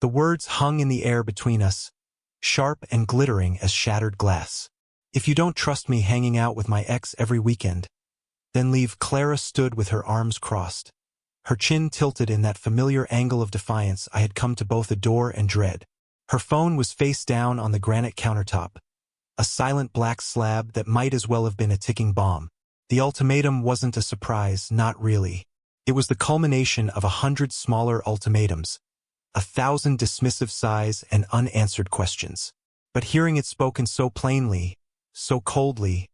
The words hung in the air between us, sharp and glittering as shattered glass. If you don't trust me hanging out with my ex every weekend, then leave. Clara stood with her arms crossed, her chin tilted in that familiar angle of defiance I had come to both adore and dread. Her phone was face down on the granite countertop, a silent black slab that might as well have been a ticking bomb. The ultimatum wasn't a surprise, not really. It was the culmination of 100 smaller ultimatums, 1,000 dismissive sighs and unanswered questions. But hearing it spoken so plainly, so coldly,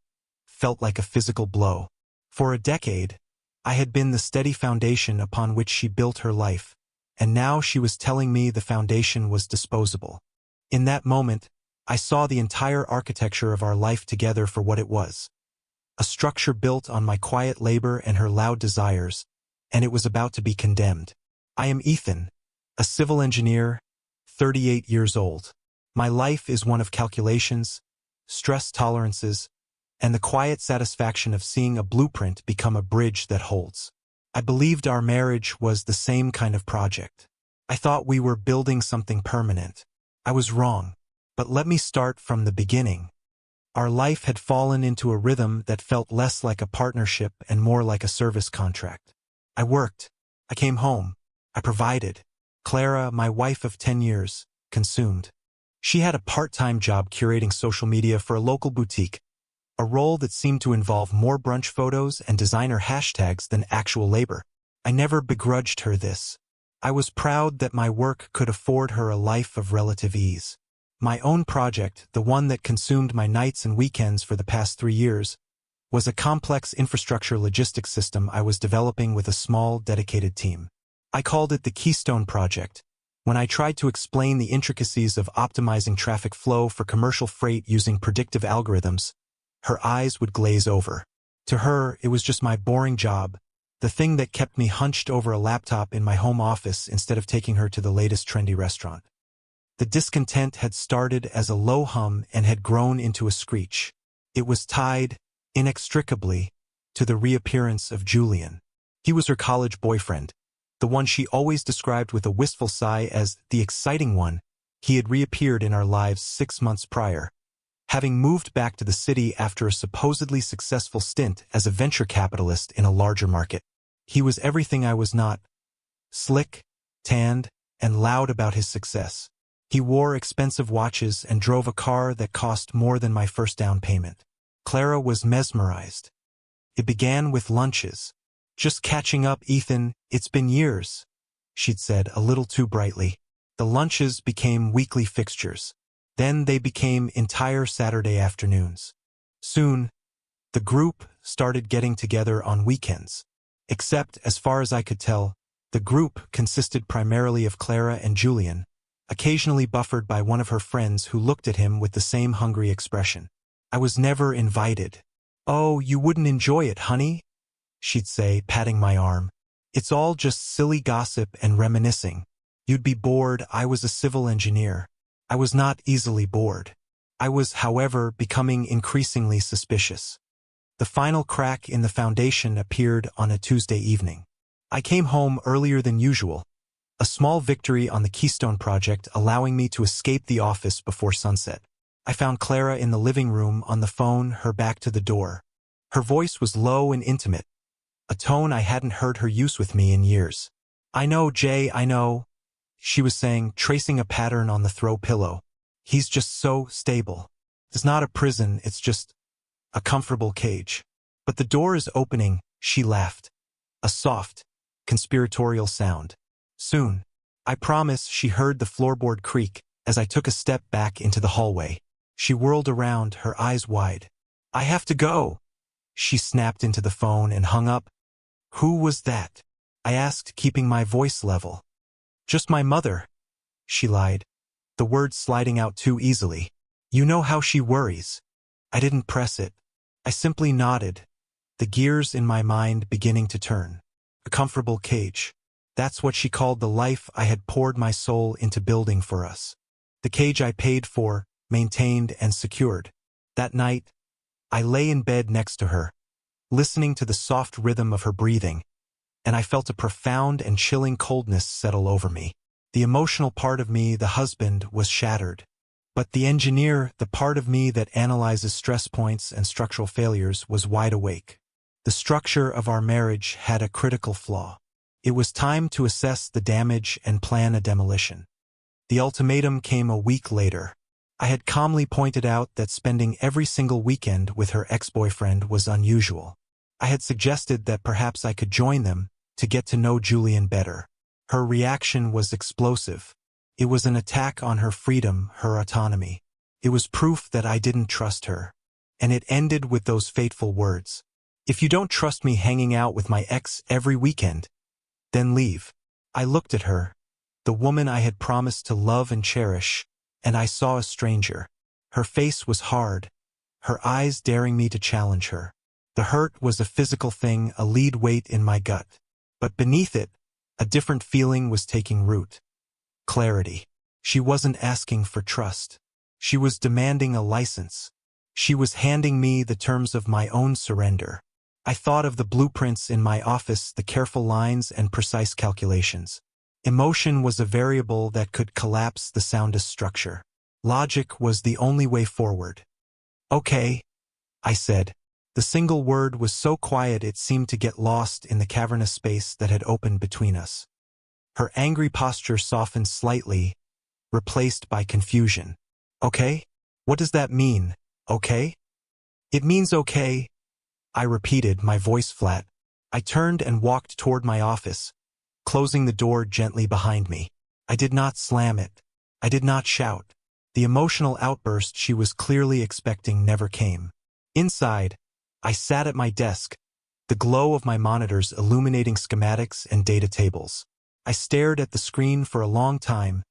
felt like a physical blow. For a decade, I had been the steady foundation upon which she built her life, and now she was telling me the foundation was disposable. In that moment, I saw the entire architecture of our life together for what it was. A structure built on my quiet labor and her loud desires, and it was about to be condemned. I am Ethan, a civil engineer, 38 years old. My life is one of calculations, stress tolerances, and the quiet satisfaction of seeing a blueprint become a bridge that holds. I believed our marriage was the same kind of project. I thought we were building something permanent. I was wrong. But let me start from the beginning. Our life had fallen into a rhythm that felt less like a partnership and more like a service contract. I worked. I came home. I provided. Clara, my wife of 10 years, consumed. She had a part-time job curating social media for a local boutique, a role that seemed to involve more brunch photos and designer hashtags than actual labor. I never begrudged her this. I was proud that my work could afford her a life of relative ease. My own project, the one that consumed my nights and weekends for the past 3 years, was a complex infrastructure logistics system I was developing with a small, dedicated team. I called it the Keystone Project. When I tried to explain the intricacies of optimizing traffic flow for commercial freight using predictive algorithms, her eyes would glaze over. To her, it was just my boring job, the thing that kept me hunched over a laptop in my home office instead of taking her to the latest trendy restaurant. The discontent had started as a low hum and had grown into a screech. It was tied, inextricably, to the reappearance of Julian. He was her college boyfriend, the one she always described with a wistful sigh as the exciting one. He had reappeared in our lives 6 months prior, having moved back to the city after a supposedly successful stint as a venture capitalist in a larger market. He was everything I was not: slick, tanned, and loud about his success. He wore expensive watches and drove a car that cost more than my first down payment. Clara was mesmerized. It began with lunches. "Just catching up, Ethan, it's been years," she'd said a little too brightly. The lunches became weekly fixtures. Then they became entire Saturday afternoons. Soon, the group started getting together on weekends. Except, as far as I could tell, the group consisted primarily of Clara and Julian, occasionally buffered by one of her friends who looked at him with the same hungry expression. I was never invited. "Oh, you wouldn't enjoy it, honey," she'd say, patting my arm. "It's all just silly gossip and reminiscing. You'd be bored." I was a civil engineer. I was not easily bored. I was, however, becoming increasingly suspicious. The final crack in the foundation appeared on a Tuesday evening. I came home earlier than usual, a small victory on the Keystone Project allowing me to escape the office before sunset. I found Clara in the living room on the phone, her back to the door. Her voice was low and intimate, a tone I hadn't heard her use with me in years. "I know, Jay, I know," she was saying, tracing a pattern on the throw pillow. "He's just so stable. It's not a prison, it's just a comfortable cage." But the door is opening, she laughed. A soft, conspiratorial sound. Soon, I promise, she heard the floorboard creak as I took a step back into the hallway. She whirled around, her eyes wide. "I have to go," she snapped into the phone and hung up. "Who was that?" I asked, keeping my voice level. "Just my mother," she lied, the words sliding out too easily. "You know how she worries." I didn't press it. I simply nodded, the gears in my mind beginning to turn. A comfortable cage. That's what she called the life I had poured my soul into building for us. The cage I paid for, maintained, and secured. That night, I lay in bed next to her, listening to the soft rhythm of her breathing, and I felt a profound and chilling coldness settle over me. The emotional part of me, the husband, was shattered. But the engineer, the part of me that analyzes stress points and structural failures, was wide awake. The structure of our marriage had a critical flaw. It was time to assess the damage and plan a demolition. The ultimatum came a week later. I had calmly pointed out that spending every single weekend with her ex-boyfriend was unusual. I had suggested that perhaps I could join them to get to know Julian better. Her reaction was explosive. It was an attack on her freedom, her autonomy. It was proof that I didn't trust her. And it ended with those fateful words. "If you don't trust me hanging out with my ex every weekend, then leave." I looked at her, the woman I had promised to love and cherish, and I saw a stranger. Her face was hard, her eyes daring me to challenge her. The hurt was a physical thing, a lead weight in my gut. But beneath it, a different feeling was taking root. Clarity. She wasn't asking for trust. She was demanding a license. She was handing me the terms of my own surrender. I thought of the blueprints in my office, the careful lines and precise calculations. Emotion was a variable that could collapse the soundest structure. Logic was the only way forward. "Okay," I said. The single word was so quiet it seemed to get lost in the cavernous space that had opened between us. Her angry posture softened slightly, replaced by confusion. "Okay? What does that mean, okay?" "It means okay," I repeated, my voice flat. I turned and walked toward my office, closing the door gently behind me. I did not slam it. I did not shout. The emotional outburst she was clearly expecting never came. Inside, I sat at my desk, the glow of my monitors illuminating schematics and data tables. I stared at the screen for a long time,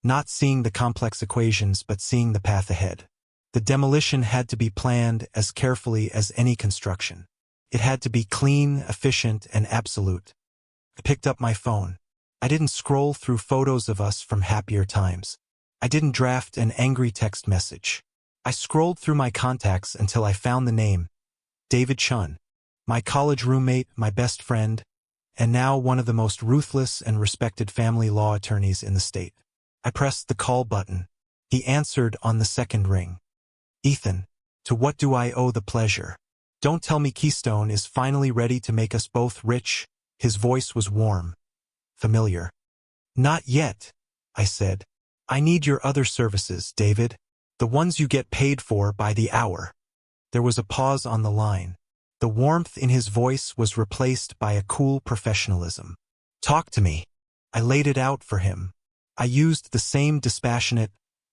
not seeing the complex equations but seeing the path ahead. The demolition had to be planned as carefully as any construction. It had to be clean, efficient, and absolute. I picked up my phone. I didn't scroll through photos of us from happier times. I didn't draft an angry text message. I scrolled through my contacts until I found the name, David Chun, my college roommate, my best friend, and now one of the most ruthless and respected family law attorneys in the state. I pressed the call button. He answered on the second ring. "Ethan, to what do I owe the pleasure? Don't tell me Keystone is finally ready to make us both rich." His voice was warm, familiar. "Not yet," I said. "I need your other services, David. The ones you get paid for by the hour." There was a pause on the line. The warmth in his voice was replaced by a cool professionalism. "Talk to me." I laid it out for him. I used the same dispassionate,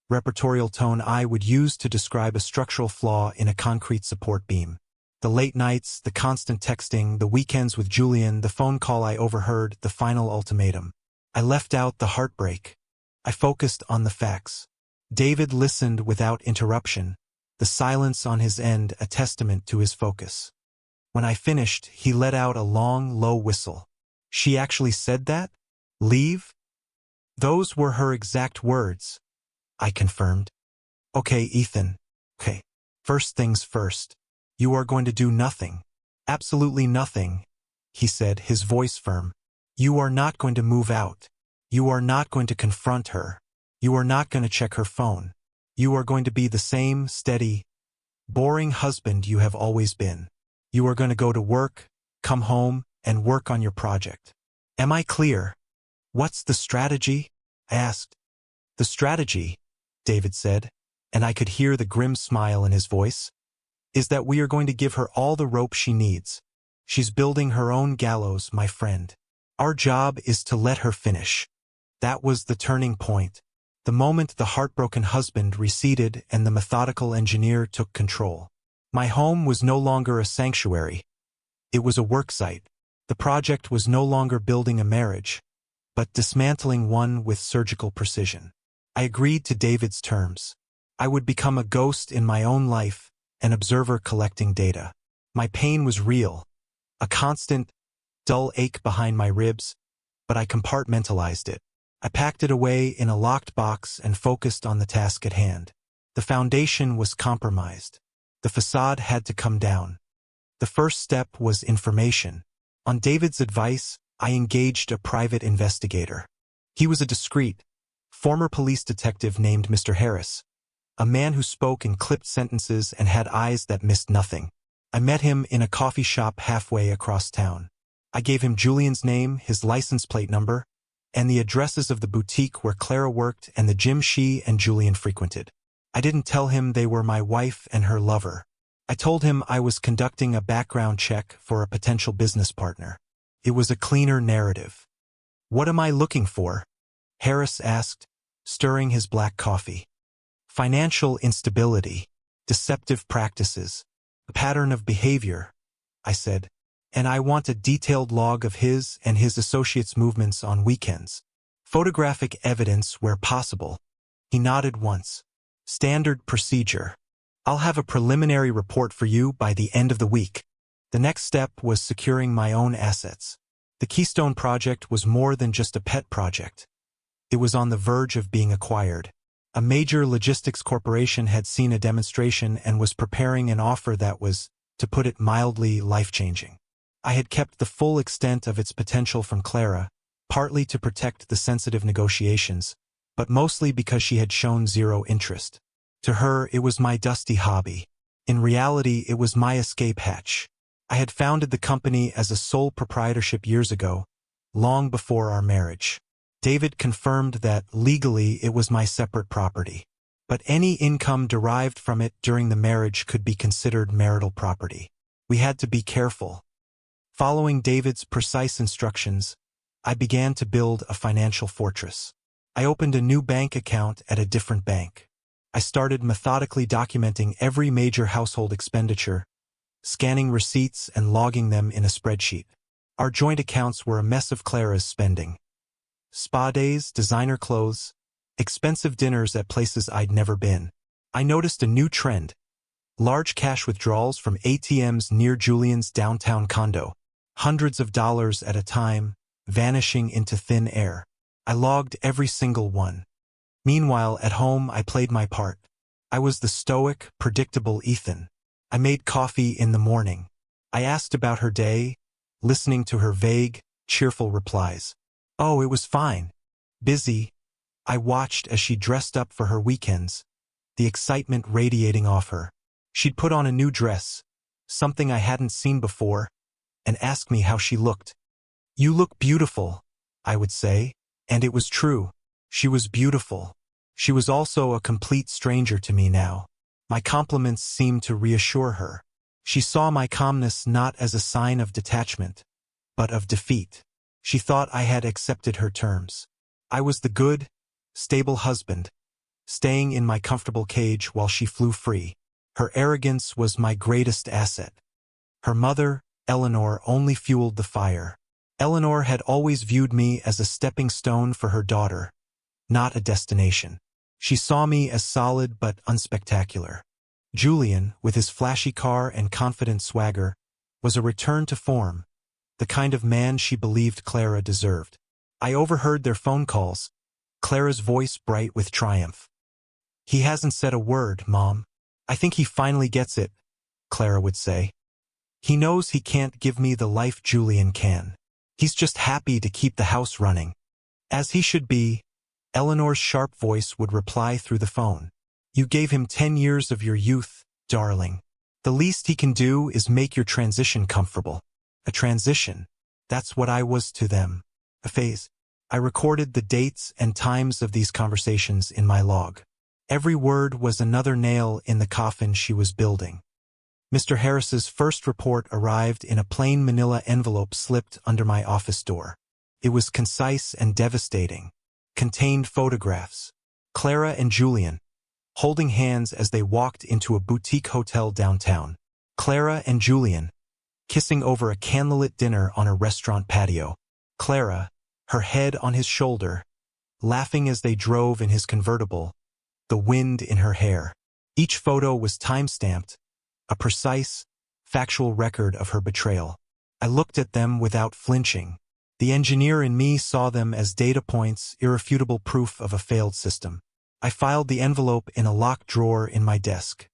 repertorial tone I would use to describe a structural flaw in a concrete support beam. The late nights, the constant texting, the weekends with Julian, the phone call I overheard, the final ultimatum. I left out the heartbreak. I focused on the facts. David listened without interruption, the silence on his end a testament to his focus. When I finished, he let out a long, low whistle. "She actually said that? Leave?" "Those were her exact words," I confirmed. "Okay, Ethan. Okay. First things first. You are going to do nothing. Absolutely nothing," he said, his voice firm. "You are not going to move out. You are not going to confront her. You are not going to check her phone. You are going to be the same steady, boring husband you have always been. You are going to go to work, come home, and work on your project. Am I clear?" "What's the strategy?" I asked. "The strategy," David said, and I could hear the grim smile in his voice, "is that we are going to give her all the rope she needs. She's building her own gallows, my friend. Our job is to let her finish." That was the turning point. The moment the heartbroken husband receded and the methodical engineer took control. My home was no longer a sanctuary. It was a worksite. The project was no longer building a marriage, but dismantling one with surgical precision. I agreed to David's terms. I would become a ghost in my own life, an observer collecting data. My pain was real, a constant, dull ache behind my ribs, but I compartmentalized it. I packed it away in a locked box and focused on the task at hand. The foundation was compromised. The facade had to come down. The first step was information. On David's advice, I engaged a private investigator. He was a discreet, former police detective named Mr. Harris, a man who spoke in clipped sentences and had eyes that missed nothing. I met him in a coffee shop halfway across town. I gave him Julian's name, his license plate number, and the addresses of the boutique where Clara worked and the gym she and Julian frequented. I didn't tell him they were my wife and her lover. I told him I was conducting a background check for a potential business partner. It was a cleaner narrative. "What am I looking for?" Harris asked, stirring his black coffee. "Financial instability, deceptive practices, a pattern of behavior," I said, "and I want a detailed log of his and his associates' movements on weekends. Photographic evidence where possible." He nodded once. "Standard procedure. I'll have a preliminary report for you by the end of the week." The next step was securing my own assets. The Keystone Project was more than just a pet project. It was on the verge of being acquired. A major logistics corporation had seen a demonstration and was preparing an offer that was, to put it mildly, life-changing. I had kept the full extent of its potential from Clara, partly to protect the sensitive negotiations, but mostly because she had shown zero interest. To her, it was my dusty hobby. In reality, it was my escape hatch. I had founded the company as a sole proprietorship years ago, long before our marriage. David confirmed that, legally, it was my separate property. But any income derived from it during the marriage could be considered marital property. We had to be careful. Following David's precise instructions, I began to build a financial fortress. I opened a new bank account at a different bank. I started methodically documenting every major household expenditure, scanning receipts and logging them in a spreadsheet. Our joint accounts were a mess of Clara's spending. Spa days, designer clothes, expensive dinners at places I'd never been. I noticed a new trend: large cash withdrawals from ATMs near Julian's downtown condo, hundreds of dollars at a time, vanishing into thin air. I logged every single one. Meanwhile, at home, I played my part. I was the stoic, predictable Ethan. I made coffee in the morning. I asked about her day, listening to her vague, cheerful replies. "Oh, it was fine. Busy." I watched as she dressed up for her weekends, the excitement radiating off her. She'd put on a new dress, something I hadn't seen before, and ask me how she looked. "You look beautiful," I would say, and it was true. She was beautiful. She was also a complete stranger to me now. My compliments seemed to reassure her. She saw my calmness not as a sign of detachment, but of defeat. She thought I had accepted her terms. I was the good, stable husband, staying in my comfortable cage while she flew free. Her arrogance was my greatest asset. Her mother, Eleanor, only fueled the fire. Eleanor had always viewed me as a stepping stone for her daughter, not a destination. She saw me as solid but unspectacular. Julian, with his flashy car and confident swagger, was a return to form, the kind of man she believed Clara deserved. I overheard their phone calls, Clara's voice bright with triumph. "He hasn't said a word, Mom. I think he finally gets it," Clara would say. "He knows he can't give me the life Julian can. He's just happy to keep the house running." "As he should be," Eleanor's sharp voice would reply through the phone. "You gave him 10 years of your youth, darling. The least he can do is make your transition comfortable." A transition. That's what I was to them. A phase. I recorded the dates and times of these conversations in my log. Every word was another nail in the coffin she was building. Mr. Harris's first report arrived in a plain manila envelope slipped under my office door. It was concise and devastating. Contained photographs. Clara and Julian, holding hands as they walked into a boutique hotel downtown. Clara and Julian, kissing over a candlelit dinner on a restaurant patio. Clara, her head on his shoulder, laughing as they drove in his convertible, the wind in her hair. Each photo was time-stamped, a precise, factual record of her betrayal. I looked at them without flinching. The engineer in me saw them as data points, irrefutable proof of a failed system. I filed the envelope in a locked drawer in my desk.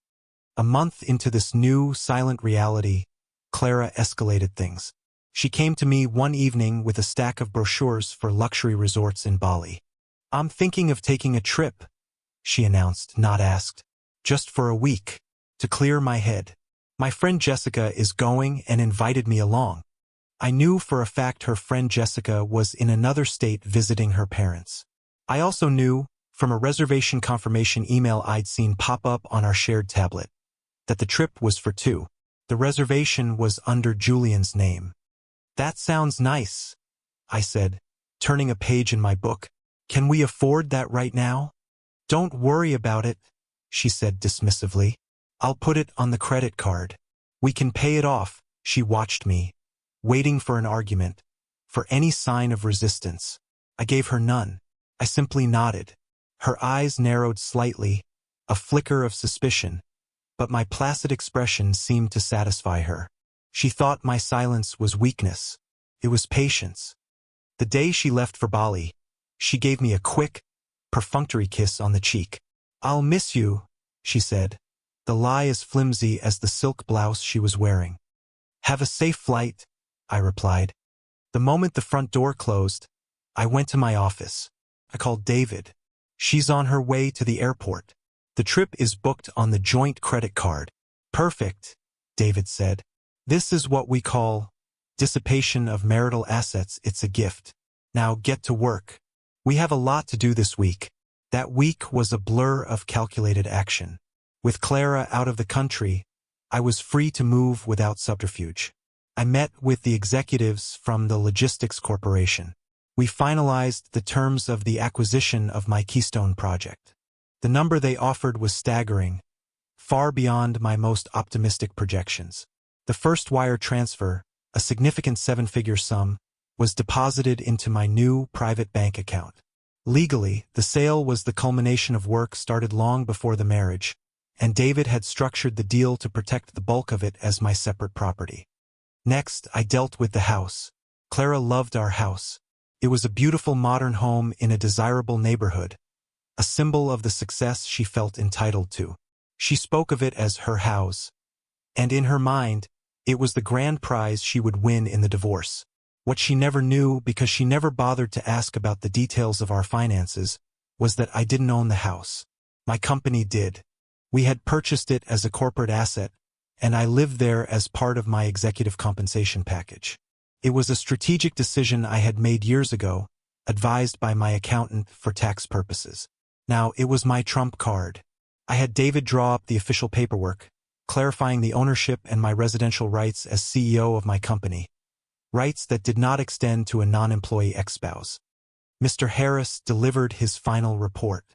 A month into this new, silent reality, Clara escalated things. She came to me one evening with a stack of brochures for luxury resorts in Bali. "I'm thinking of taking a trip," she announced, not asked. "Just for a week. To clear my head. My friend Jessica is going and invited me along." I knew for a fact her friend Jessica was in another state visiting her parents. I also knew, from a reservation confirmation email I'd seen pop up on our shared tablet, that the trip was for two. The reservation was under Julian's name. "That sounds nice," I said, turning a page in my book. "Can we afford that right now?" "Don't worry about it," she said dismissively. "I'll put it on the credit card. We can pay it off." She watched me, waiting for an argument, for any sign of resistance. I gave her none. I simply nodded. Her eyes narrowed slightly, a flicker of suspicion, but my placid expression seemed to satisfy her. She thought my silence was weakness. It was patience. The day she left for Bali, she gave me a quick, perfunctory kiss on the cheek. "I'll miss you," she said, the lie as flimsy as the silk blouse she was wearing. "Have a safe flight," I replied. The moment the front door closed, I went to my office. I called David. "She's on her way to the airport. The trip is booked on the joint credit card." "Perfect," David said. "This is what we call dissipation of marital assets. It's a gift. Now get to work. We have a lot to do this week." That week was a blur of calculated action. With Clara out of the country, I was free to move without subterfuge. I met with the executives from the logistics corporation. We finalized the terms of the acquisition of my Keystone project. The number they offered was staggering, far beyond my most optimistic projections. The first wire transfer, a significant seven-figure sum, was deposited into my new private bank account. Legally, the sale was the culmination of work started long before the marriage, and David had structured the deal to protect the bulk of it as my separate property. Next, I dealt with the house. Clara loved our house. It was a beautiful modern home in a desirable neighborhood, a symbol of the success she felt entitled to. She spoke of it as her house, and in her mind, it was the grand prize she would win in the divorce. What she never knew, because she never bothered to ask about the details of our finances, was that I didn't own the house. My company did. We had purchased it as a corporate asset, and I lived there as part of my executive compensation package. It was a strategic decision I had made years ago, advised by my accountant for tax purposes. Now, it was my trump card. I had David draw up the official paperwork, clarifying the ownership and my residential rights as CEO of my company. Rights that did not extend to a non-employee ex-spouse. Mr. Harris delivered his final report.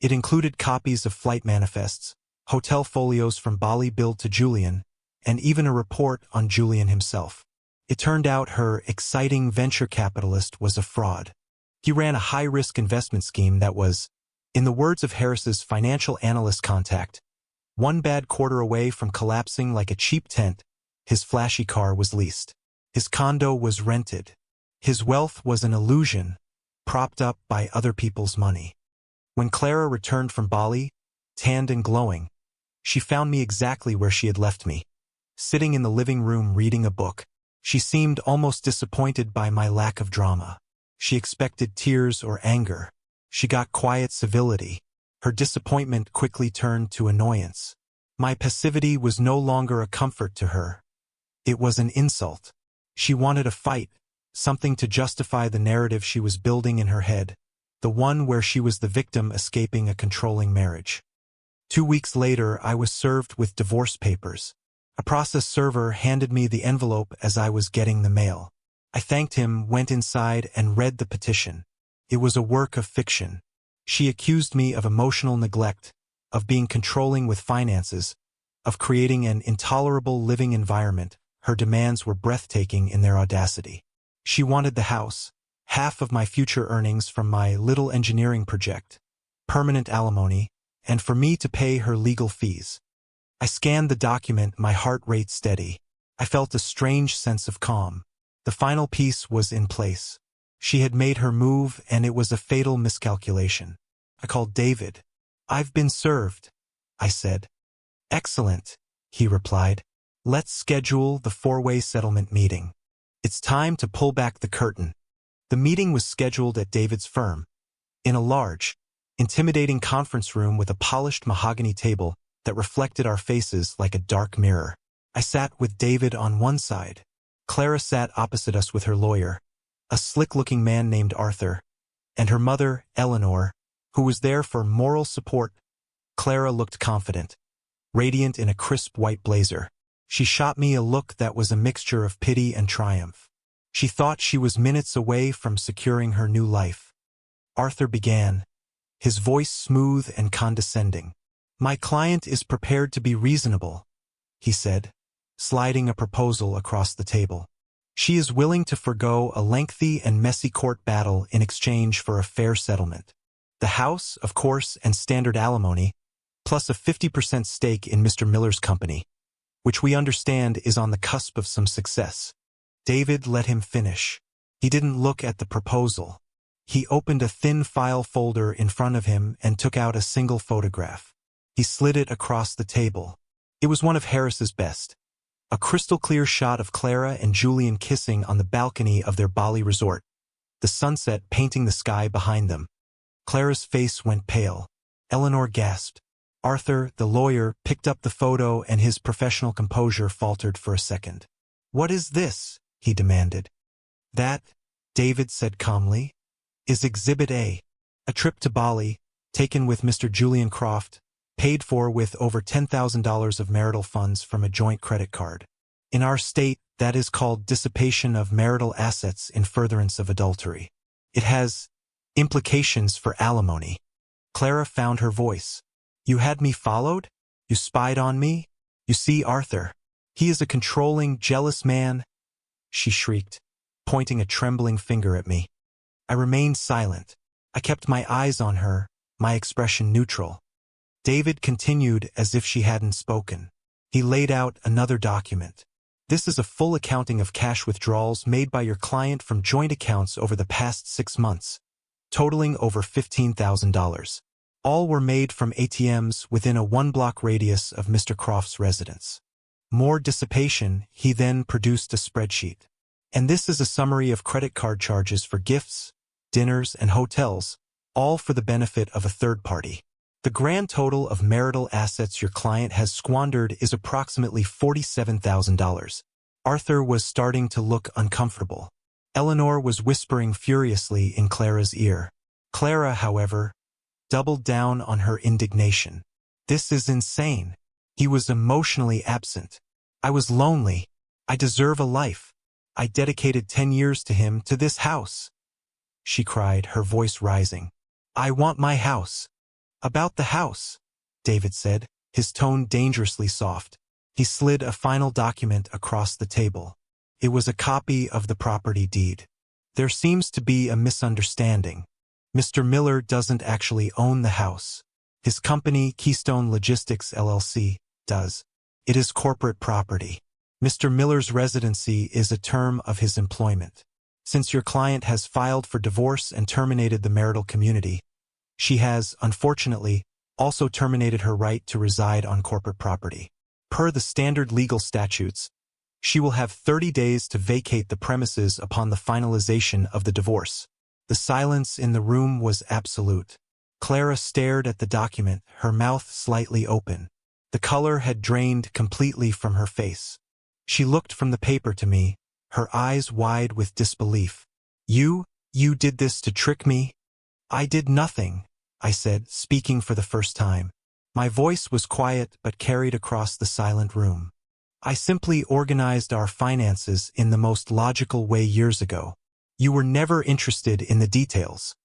It included copies of flight manifests, hotel folios from Bali billed to Julian, and even a report on Julian himself. It turned out her exciting venture capitalist was a fraud. He ran a high-risk investment scheme that was, in the words of Harris's financial analyst contact, one bad quarter away from collapsing like a cheap tent. His flashy car was leased. His condo was rented. His wealth was an illusion, propped up by other people's money. When Clara returned from Bali, tanned and glowing, she found me exactly where she had left me, sitting in the living room reading a book. She seemed almost disappointed by my lack of drama. She expected tears or anger. She got quiet civility. Her disappointment quickly turned to annoyance. My passivity was no longer a comfort to her. It was an insult. She wanted a fight, something to justify the narrative she was building in her head, the one where she was the victim escaping a controlling marriage. 2 weeks later, I was served with divorce papers. A process server handed me the envelope as I was getting the mail. I thanked him, went inside, and read the petition. It was a work of fiction. She accused me of emotional neglect, of being controlling with finances, of creating an intolerable living environment. Her demands were breathtaking in their audacity. She wanted the house, half of my future earnings from my little engineering project, permanent alimony, and for me to pay her legal fees. I scanned the document, my heart rate steady. I felt a strange sense of calm. The final piece was in place. She had made her move, and it was a fatal miscalculation. I called David. "I've been served," I said. "Excellent," he replied. "Let's schedule the four-way settlement meeting." It's time to pull back the curtain. The meeting was scheduled at David's firm, in a large, intimidating conference room with a polished mahogany table that reflected our faces like a dark mirror. I sat with David on one side. Clara sat opposite us with her lawyer, a slick-looking man named Arthur, and her mother, Eleanor, who was there for moral support. Clara looked confident, radiant in a crisp white blazer. She shot me a look that was a mixture of pity and triumph. She thought she was minutes away from securing her new life. Arthur began, his voice smooth and condescending. "My client is prepared to be reasonable," he said, sliding a proposal across the table. "She is willing to forgo a lengthy and messy court battle in exchange for a fair settlement. The house, of course, and standard alimony, plus a 50% stake in Mr. Miller's company, which we understand is on the cusp of some success." David let him finish. He didn't look at the proposal. He opened a thin file folder in front of him and took out a single photograph. He slid it across the table. It was one of Harris's best. A crystal-clear shot of Clara and Julian kissing on the balcony of their Bali resort, the sunset painting the sky behind them. Clara's face went pale. Eleanor gasped. Arthur, the lawyer, picked up the photo and his professional composure faltered for a second. "What is this?" he demanded. "That," David said calmly, "is Exhibit A. A trip to Bali, taken with Mr. Julian Croft, paid for with over $10,000 of marital funds from a joint credit card. In our state, that is called dissipation of marital assets in furtherance of adultery. It has implications for alimony." Clara found her voice. "You had me followed? You spied on me? You see, Arthur, he is a controlling, jealous man," she shrieked, pointing a trembling finger at me. I remained silent. I kept my eyes on her, my expression neutral. David continued as if she hadn't spoken. He laid out another document. "This is a full accounting of cash withdrawals made by your client from joint accounts over the past 6 months, totaling over $15,000. All were made from ATMs within a 1-block radius of Mr. Croft's residence." More dissipation, he then produced a spreadsheet. "And this is a summary of credit card charges for gifts, dinners, and hotels, all for the benefit of a third party. The grand total of marital assets your client has squandered is approximately $47,000. Arthur was starting to look uncomfortable. Eleanor was whispering furiously in Clara's ear. Clara, however, doubled down on her indignation. "This is insane. He was emotionally absent. I was lonely. I deserve a life. I dedicated 10 years to him, to this house," she cried, her voice rising. "I want my house." "About the house," David said, his tone dangerously soft. He slid a final document across the table. It was a copy of the property deed. "There seems to be a misunderstanding. Mr. Miller doesn't actually own the house. His company, Keystone Logistics LLC, does. It is corporate property. Mr. Miller's residency is a term of his employment. Since your client has filed for divorce and terminated the marital community, she has, unfortunately, also terminated her right to reside on corporate property. Per the standard legal statutes, she will have 30 days to vacate the premises upon the finalization of the divorce." The silence in the room was absolute. Clara stared at the document, her mouth slightly open. The color had drained completely from her face. She looked from the paper to me, her eyes wide with disbelief. You did this to trick me?" "I did nothing," I said, speaking for the first time. My voice was quiet but carried across the silent room. "I simply organized our finances in the most logical way years ago. You were never interested in the details."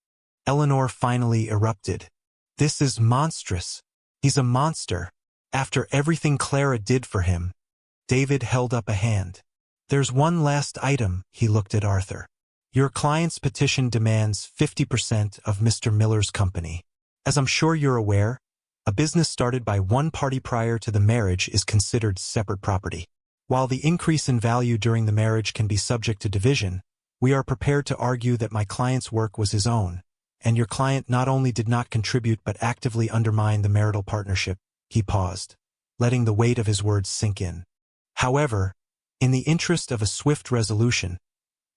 Eleanor finally erupted. "This is monstrous. He's a monster. After everything Clara did for him." David held up a hand. "There's one last item," he looked at Arthur. "Your client's petition demands 50% of Mr. Miller's company. As I'm sure you're aware, a business started by one party prior to the marriage is considered separate property. While the increase in value during the marriage can be subject to division, we are prepared to argue that my client's work was his own, and your client not only did not contribute but actively undermined the marital partnership." He paused, letting the weight of his words sink in. "However, in the interest of a swift resolution,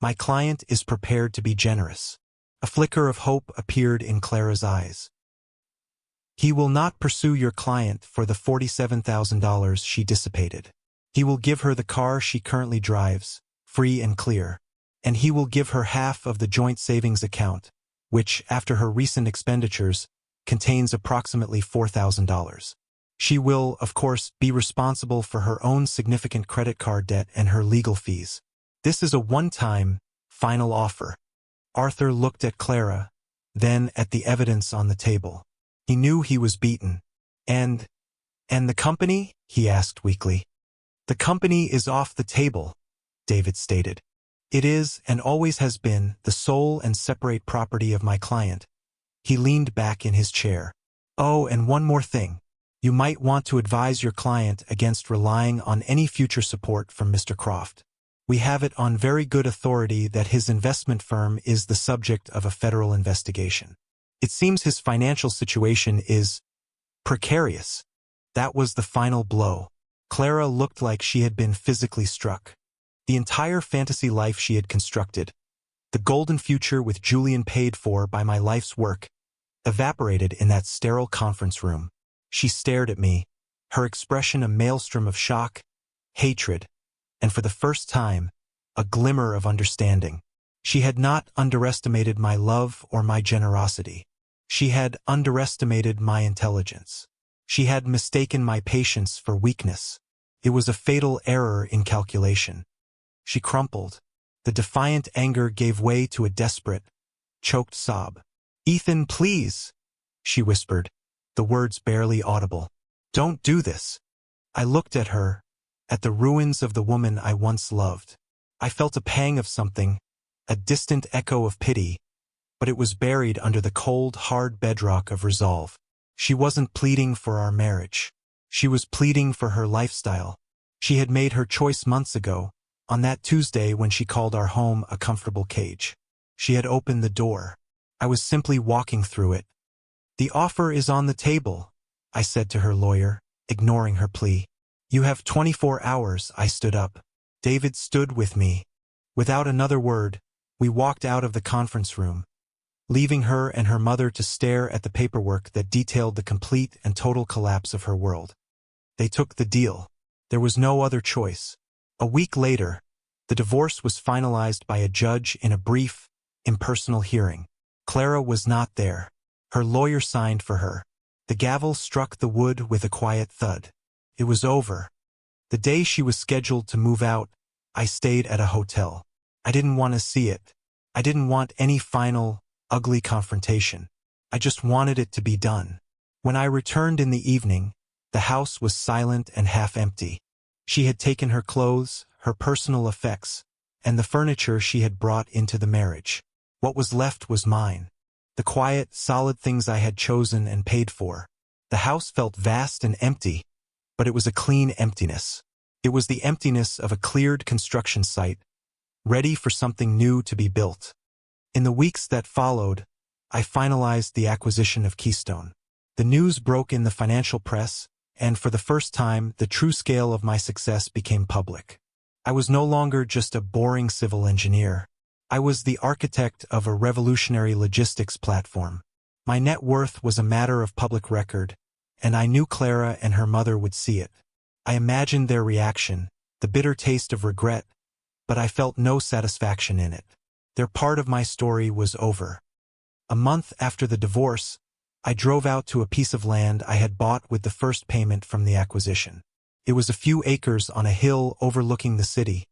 My client is prepared to be generous. A flicker of hope appeared in Clara's eyes. He will not pursue your client for the $47,000 she dissipated. He will give her the car she currently drives, free and clear. And he will give her half of the joint savings account, which, after her recent expenditures, contains approximately $4,000. She will, of course, be responsible for her own significant credit card debt and her legal fees. This is a one-time, final offer. Arthur looked at Clara, then at the evidence on the table. He knew he was beaten. And the company? He asked weakly. The company is off the table, David stated. It is, and always has been, the sole and separate property of my client. He leaned back in his chair. Oh, and one more thing. You might want to advise your client against relying on any future support from Mr. Croft. We have it on very good authority that his investment firm is the subject of a federal investigation. It seems his financial situation is precarious. That was the final blow. Clara looked like she had been physically struck. The entire fantasy life she had constructed, the golden future with Julian paid for by my life's work, evaporated in that sterile conference room. She stared at me, her expression a maelstrom of shock, hatred, and for the first time, a glimmer of understanding. She had not underestimated my love or my generosity. She had underestimated my intelligence. She had mistaken my patience for weakness. It was a fatal error in calculation. She crumpled. The defiant anger gave way to a desperate, choked sob. "Ethan, please," she whispered, the words barely audible. "Don't do this." I looked at her, at the ruins of the woman I once loved. I felt a pang of something, a distant echo of pity, but it was buried under the cold, hard bedrock of resolve. She wasn't pleading for our marriage. She was pleading for her lifestyle. She had made her choice months ago, on that Tuesday when she called our home a comfortable cage. She had opened the door. I was simply walking through it. "The offer is on the table," I said to her lawyer, ignoring her plea. "You have 24 hours, I stood up. David stood with me. Without another word, we walked out of the conference room, leaving her and her mother to stare at the paperwork that detailed the complete and total collapse of her world. They took the deal. There was no other choice. A week later, the divorce was finalized by a judge in a brief, impersonal hearing. Clara was not there. Her lawyer signed for her. The gavel struck the wood with a quiet thud. It was over. The day she was scheduled to move out, I stayed at a hotel. I didn't want to see it. I didn't want any final, ugly confrontation. I just wanted it to be done. When I returned in the evening, the house was silent and half empty. She had taken her clothes, her personal effects, and the furniture she had brought into the marriage. What was left was mine. The quiet, solid things I had chosen and paid for. The house felt vast and empty, but it was a clean emptiness. It was the emptiness of a cleared construction site, ready for something new to be built. In the weeks that followed, I finalized the acquisition of Keystone. The news broke in the financial press, and for the first time, the true scale of my success became public. I was no longer just a boring civil engineer. I was the architect of a revolutionary logistics platform. My net worth was a matter of public record, and I knew Clara and her mother would see it. I imagined their reaction, the bitter taste of regret, but I felt no satisfaction in it. Their part of my story was over. A month after the divorce, I drove out to a piece of land I had bought with the first payment from the acquisition. It was a few acres on a hill overlooking the city,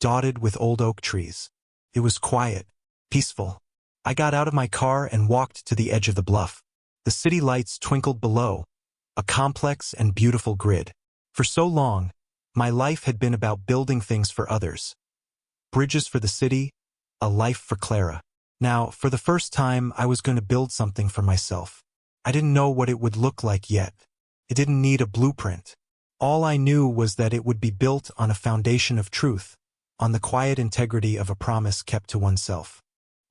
dotted with old oak trees. It was quiet, peaceful. I got out of my car and walked to the edge of the bluff. The city lights twinkled below, a complex and beautiful grid. For so long, my life had been about building things for others. Bridges for the city, a life for Clara. Now, for the first time, I was going to build something for myself. I didn't know what it would look like yet. It didn't need a blueprint. All I knew was that it would be built on a foundation of truth, on the quiet integrity of a promise kept to oneself.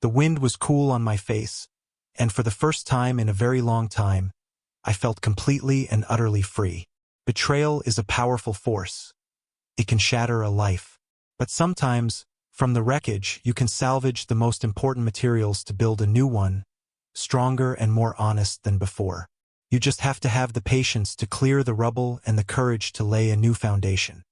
The wind was cool on my face, and for the first time in a very long time, I felt completely and utterly free. Betrayal is a powerful force. It can shatter a life. But sometimes, From the wreckage, you can salvage the most important materials to build a new one, stronger and more honest than before. You just have to have the patience to clear the rubble and the courage to lay a new foundation.